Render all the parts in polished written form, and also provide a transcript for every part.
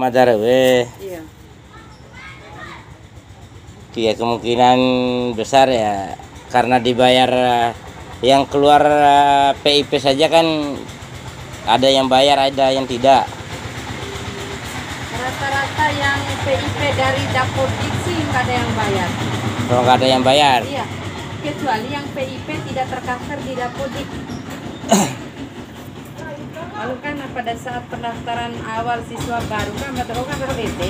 Madarawe. Iya. Ya kemungkinan besar ya karena dibayar yang keluar PIP saja kan ada yang bayar ada yang tidak. Rata-rata yang PIP dari Dapodik sih nggak ada yang bayar. Kalau nggak ada yang bayar. Iya. Kecuali yang PIP tidak tercover di Dapodik. Lalu kan pada saat pendaftaran awal siswa baru kan BT.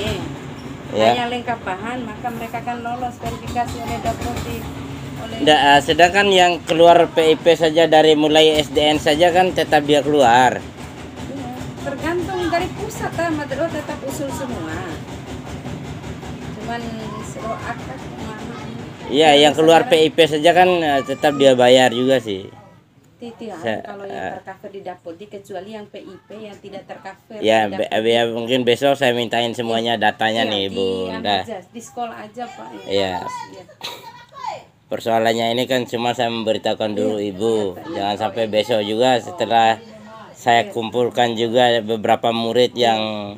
Ya. Hanya lengkap bahan maka mereka kan lolos verifikasi oleh Dapodik. Sedangkan yang keluar PIP saja dari mulai SDN saja kan tetap dia keluar. Ya, tergantung dari pusat Madro tetap usul semua. Cuman seluruh akad Iya, yang keluar PIP saja kan tetap dia bayar juga sih. Kalau yang tercover di Dapodik kecuali yang PIP yang tidak tercover. Ya, mungkin besok saya mintain semuanya datanya nih, Bu. Di sekolah aja, Pak. Iya. Persoalannya ini kan cuma saya memberitahukan dulu Ibu. Jangan sampai besok juga setelah saya kumpulkan juga beberapa murid yang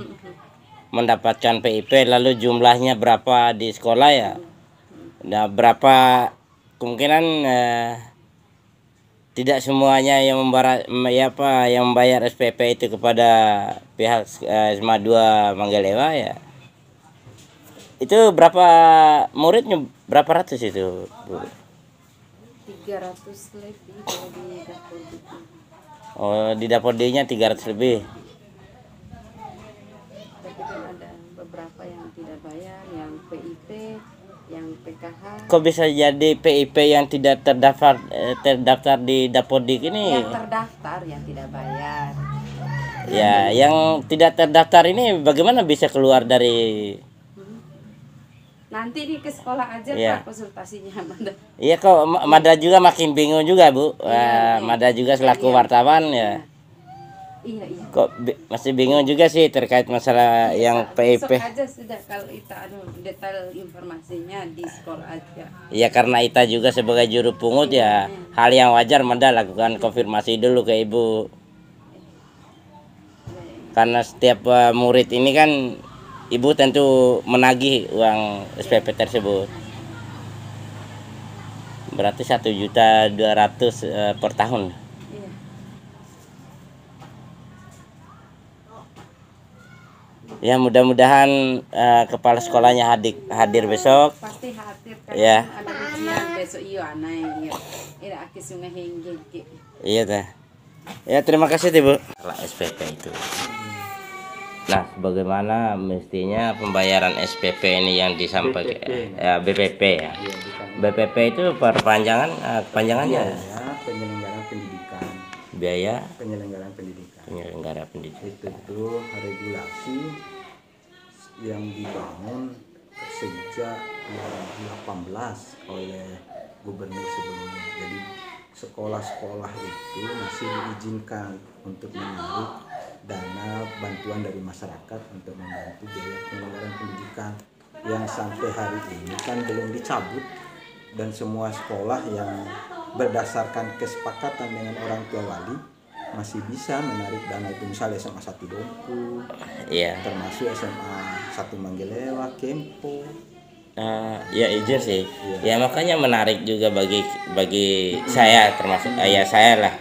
mendapatkan PIP lalu jumlahnya berapa di sekolah ya. Nah, berapa kemungkinan tidak semuanya yang membayar SPP itu kepada pihak SMA 2 Manggalewa ya. Itu berapa muridnya berapa ratus itu, Bu? 300 lebih kalau di Dapodik. Oh, di Dapodiknya 300 lebih. Tapi kan ada beberapa yang tidak bayar, yang PIP, yang PKH. Kok bisa jadi PIP yang tidak terdaftar di Dapodik ini? Yang terdaftar yang tidak bayar. Ya, yang tidak terdaftar ini bagaimana bisa keluar dari? Nanti nih ke sekolah aja ya. Pak konsultasinya Mada. Iya kok Mada juga makin bingung juga Bu. Mada juga selaku wartawan ya. Iya. Kok masih bingung juga sih terkait masalah yang PIP. Besok aja sudah kalau Ita detail informasinya di sekolah aja. Iya karena Ita juga sebagai juru pungut ya hal yang wajar Mada lakukan konfirmasi dulu ke Ibu. Karena setiap murid ini kan Ibu tentu menagih uang SPP tersebut. Berarti 1.200.000 per tahun. Iya. Ya mudah-mudahan kepala sekolahnya hadir besok. Pasti hadir kan ya. Ada ujian besok anai iya. Ira aki sungai hengge. Iya teh. Ya terima kasih Bu. SPP itu. Nah, bagaimana mestinya pembayaran SPP ini yang disampaikan BPP ya. BPP itu perpanjangan kepanjangannya penyelenggaraan pendidikan. Biaya penyelenggaraan pendidikan. Penyelenggara pendidikan. Itu regulasi yang dibangun sejak 2018 oleh gubernur sebelumnya. Jadi sekolah-sekolah itu masih diizinkan untuk menarik dana bantuan dari masyarakat untuk membantu biaya penyelenggaraan pendidikan yang sampai hari ini kan belum dicabut, dan semua sekolah yang berdasarkan kesepakatan dengan orang tua wali masih bisa menarik dana itu, misalnya SMA 1 Dompu, termasuk SMA 1 Manggalewa, Kempo. Ya izin sih. Ya makanya menarik juga bagi saya termasuk ayah saya lah.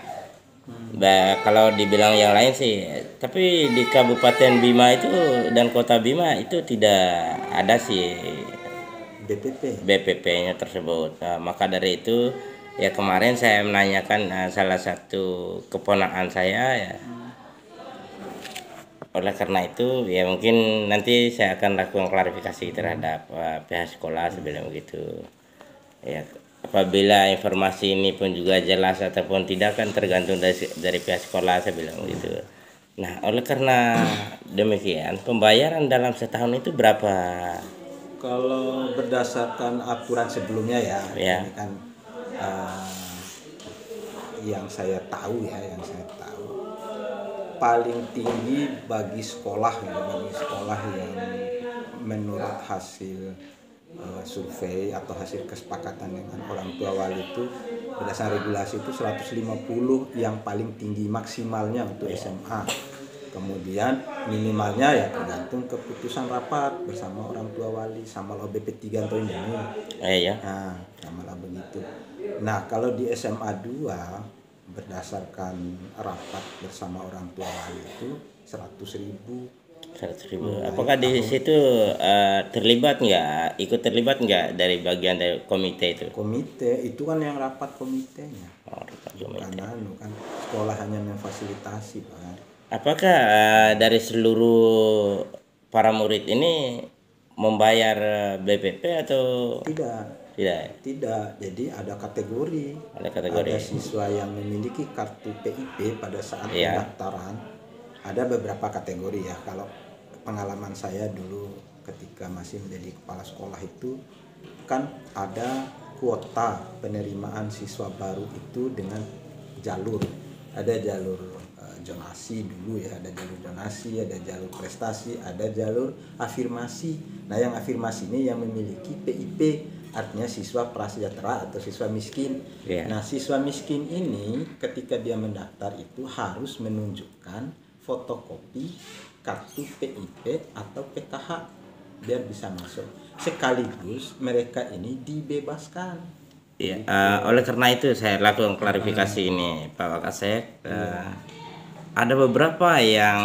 Kalau dibilang yang lain sih, tapi di Kabupaten Bima itu dan Kota Bima itu tidak ada sih BPP-nya tersebut. Maka dari itu ya kemarin saya menanyakan salah satu keponakan saya ya. Oleh karena itu ya mungkin nanti saya akan lakukan klarifikasi terhadap pihak sekolah sebelum begitu. Ya apabila informasi ini pun juga jelas ataupun tidak kan tergantung dari pihak sekolah saya bilang gitu. Nah oleh karena demikian pembayaran dalam setahun itu berapa? Kalau berdasarkan aturan sebelumnya ya. Ini kan yang saya tahu paling tinggi bagi sekolah yang menurut hasil survei atau hasil kesepakatan dengan orang tua wali itu berdasarkan regulasi itu 150 yang paling tinggi maksimalnya untuk SMA. Kemudian minimalnya ya tergantung keputusan rapat bersama orang tua wali sama lo BP3 atau ini. Ya. Nah, sama lah begitu. Nah, kalau di SMA 2 berdasarkan rapat bersama orang tua wali itu 100.000. 100.000. Apakah di situ ikut terlibat nggak dari bagian dari komite itu? Komite itu kan yang rapat komitenya. Oh, rapat Bukan komite. kan sekolah hanya memfasilitasi, Pak. Apakah dari seluruh para murid ini membayar BPP atau Tidak. tidak? Tidak, jadi ada kategori. Ada kategori. Ada siswa yang memiliki kartu PIP pada saat Iya. pendaftaran. Ada beberapa kategori ya. Kalau pengalaman saya dulu ketika masih menjadi kepala sekolah itu kan ada kuota penerimaan siswa baru itu dengan jalur. Ada jalur zonasi dulu ya, ada jalur zonasi, ada jalur prestasi, ada jalur afirmasi. Nah, yang afirmasi ini yang memiliki PIP, artinya siswa prasejahtera atau siswa miskin. Yeah. Nah, siswa miskin ini ketika dia mendaftar itu harus menunjukkan fotokopi kartu PIP atau PKH biar bisa masuk. Sekaligus mereka ini dibebaskan. Ya, oleh karena itu saya lakukan klarifikasi ini, Pak Wakasek. Ada beberapa yang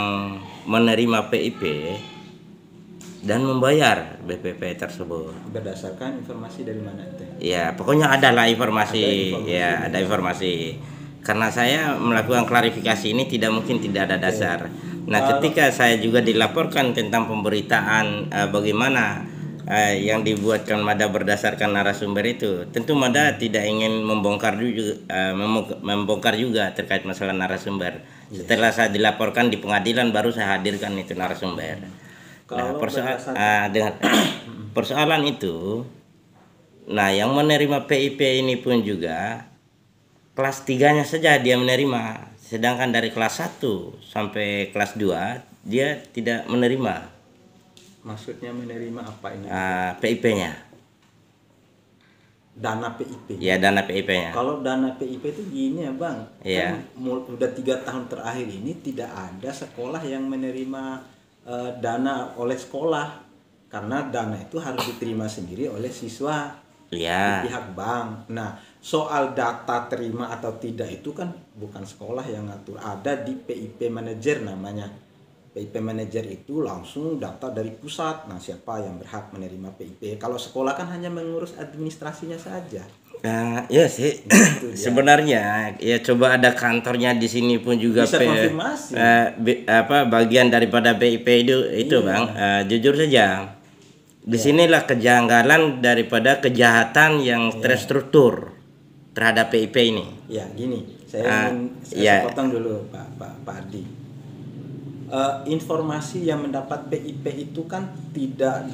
menerima PIP dan membayar BPP tersebut. Berdasarkan informasi dari mana itu? Ya, pokoknya adalah informasi. Ada informasi. Ada informasi. Karena saya melakukan klarifikasi ini tidak mungkin tidak ada dasar. Nah, ketika saya juga dilaporkan tentang pemberitaan bagaimana yang dibuatkan Mada berdasarkan narasumber itu, tentu Mada tidak ingin membongkar juga terkait masalah narasumber. Setelah saya dilaporkan di pengadilan baru saya hadirkan itu narasumber. Nah, dengan persoalan itu, nah yang menerima PIP ini pun juga kelas 3-nya saja dia menerima, sedangkan dari kelas 1 sampai kelas 2 dia tidak menerima. Maksudnya menerima apa ini? PIP-nya. Dana PIP. Ya, dana PIP-nya. Kalau dana PIP itu gini ya Bang, Iya. kan udah 3 tahun terakhir ini tidak ada sekolah yang menerima dana oleh sekolah, karena dana itu harus diterima sendiri oleh siswa di Iya. pihak bank. Nah, soal data terima atau tidak itu kan bukan sekolah yang ngatur, ada di PIP manager namanya. PIP manager itu langsung data dari pusat. Nah, siapa yang berhak menerima PIP? Kalau sekolah kan hanya mengurus administrasinya saja. Nah, ya sih. Gitu, ya. Sebenarnya ya coba ada kantornya di sini pun juga Bisa konfirmasi. bagian daripada PIP itu Iya. Bang. Jujur saja. Disinilah kejanggalan daripada kejahatan yang terstruktur terhadap PIP ini. Ya, gini. Saya iya. potong dulu Pak Ardi. Informasi yang mendapat PIP itu kan tidak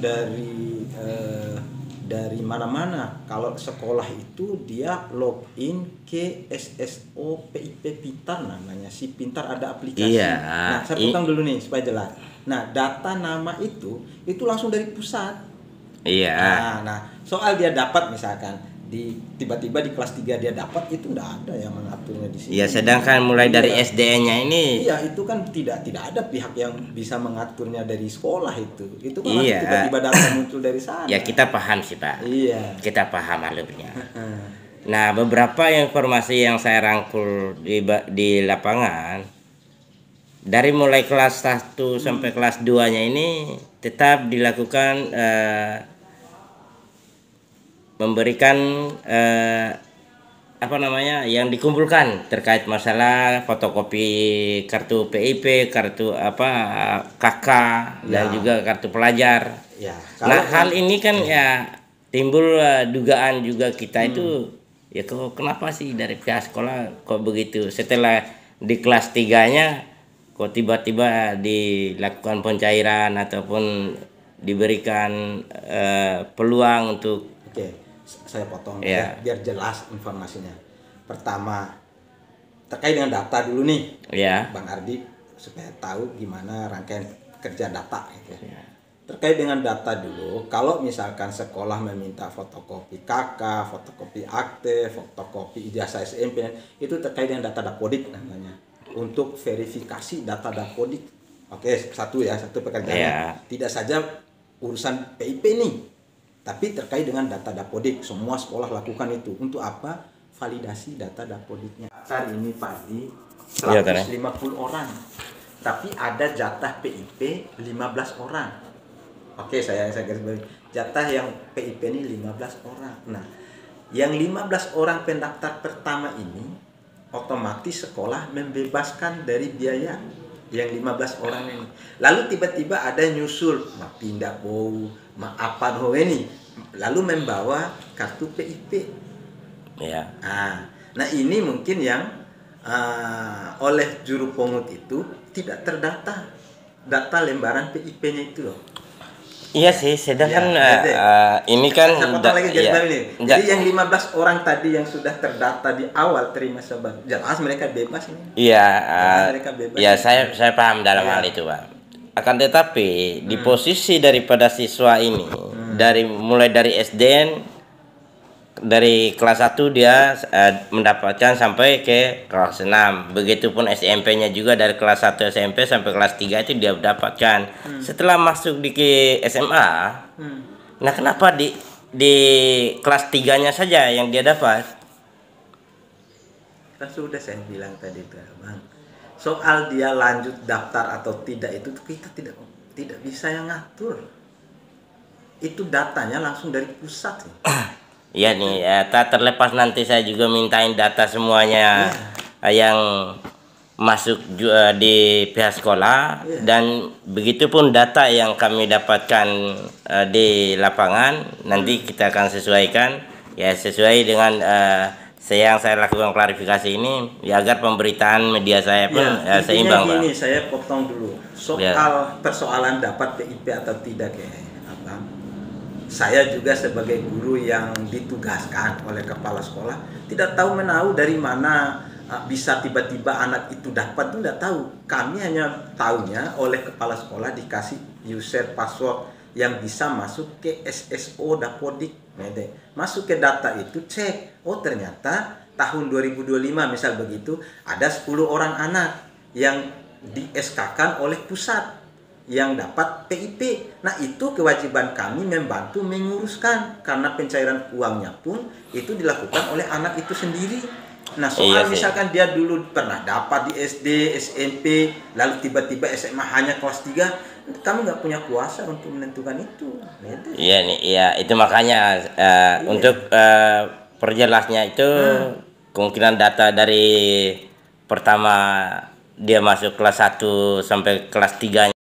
dari mana-mana. Kalau sekolah itu dia login ke SSO PIP Pintar namanya. Si Pintar ada aplikasi. Iya. Nah, saya potong dulu nih supaya jelas. Nah, data nama itu langsung dari pusat. Iya. Nah, soal dia dapat misalkan tiba-tiba di kelas 3 dia dapat, itu enggak ada yang mengaturnya di sini. Ya, sedangkan mulai dari SDN-nya ini. Iya, itu kan tidak ada pihak yang bisa mengaturnya dari sekolah itu. Itu kan Iya. tiba-tiba data muncul dari sana. Ya, kita paham sih Pak. Iya. Kita paham alurnya. Nah, beberapa informasi yang saya rangkul di lapangan, dari mulai kelas 1 sampai kelas 2-nya ini tetap dilakukan memberikan yang dikumpulkan terkait masalah fotokopi kartu PIP, kartu KK dan juga kartu pelajar. Ya. Nah, hal ini kan ya timbul dugaan juga kita itu ya kenapa sih dari pihak sekolah kok begitu, setelah di kelas 3-nya kok tiba-tiba dilakukan pencairan ataupun diberikan peluang untuk. Oke, saya potong Ya. biar jelas informasinya. Pertama, terkait dengan data dulu nih, Ya. Bang Ardi, supaya tahu gimana rangkaian kerja data gitu. Terkait dengan data dulu, kalau misalkan sekolah meminta fotokopi KK, fotokopi akte, fotokopi ijazah SMP, itu terkait dengan data dapodik namanya. Untuk verifikasi data dapodik Oke, satu pekerjaan. Iya. Tidak saja urusan PIP nih, tapi terkait dengan data Dapodik. Semua sekolah lakukan itu. Untuk apa? Validasi data Dapodiknya. Hari ini pagi Iya, 150 orang. Tapi ada jatah PIP 15 orang. Oke, saya garis bawah. Jatah yang PIP ini 15 orang. Nah, yang 15 orang pendaftar pertama ini otomatis sekolah membebaskan dari biaya yang 15 orang ini. Lalu tiba-tiba ada nyusul, pindah bau, apa ini, lalu membawa kartu PIP. Ya. Nah ini mungkin yang oleh juru pungut itu tidak terdata data lembaran PIP-nya itu loh. Iya sih, sedangkan ini kan Saya potong lagi garis bawah ini. enggak. Jadi yang 15 orang tadi yang sudah terdata di awal terima sebar, jelas mereka bebas ini. Iya, mereka bebas. ya saya paham dalam hal itu, Pak. Akan tetapi di posisi daripada siswa ini mulai dari SDN dari kelas 1 dia mendapatkan sampai ke kelas 6. Begitupun SMP-nya juga dari kelas 1 SMP sampai kelas 3 itu dia dapatkan. Setelah masuk di SMA, nah kenapa di kelas 3-nya saja yang dia dapat? Kan sudah saya bilang tadi tuh, Bang. Soal dia lanjut daftar atau tidak itu kita tidak bisa yang ngatur. Itu datanya langsung dari pusat sih. Iya nih, tak terlepas nanti saya juga mintain data semuanya yang masuk di pihak sekolah dan begitupun data yang kami dapatkan di lapangan nanti kita akan sesuaikan ya sesuai dengan yang saya lakukan klarifikasi ini ya agar pemberitaan media saya pun seimbang, Pak. Gini, saya potong dulu soal persoalan dapat PIP atau tidak saya juga sebagai guru yang ditugaskan oleh kepala sekolah tidak tahu menahu dari mana bisa tiba-tiba anak itu dapat, itu tidak tahu. Kami hanya tahunya oleh kepala sekolah dikasih user password yang bisa masuk ke SSO Dapodik. Masuk ke data itu cek, oh ternyata tahun 2025 misal begitu ada 10 orang anak yang di SK-kan oleh pusat yang dapat PIP. Nah itu kewajiban kami membantu menguruskan karena pencairan uangnya pun itu dilakukan oleh anak itu sendiri. Nah soal misalkan dia dulu pernah dapat di SD, SMP, lalu tiba-tiba SMA hanya kelas 3, kami nggak punya kuasa untuk menentukan itu. Iya nih, iya itu makanya untuk perjelasnya itu kemungkinan data dari pertama dia masuk kelas 1 sampai kelas 3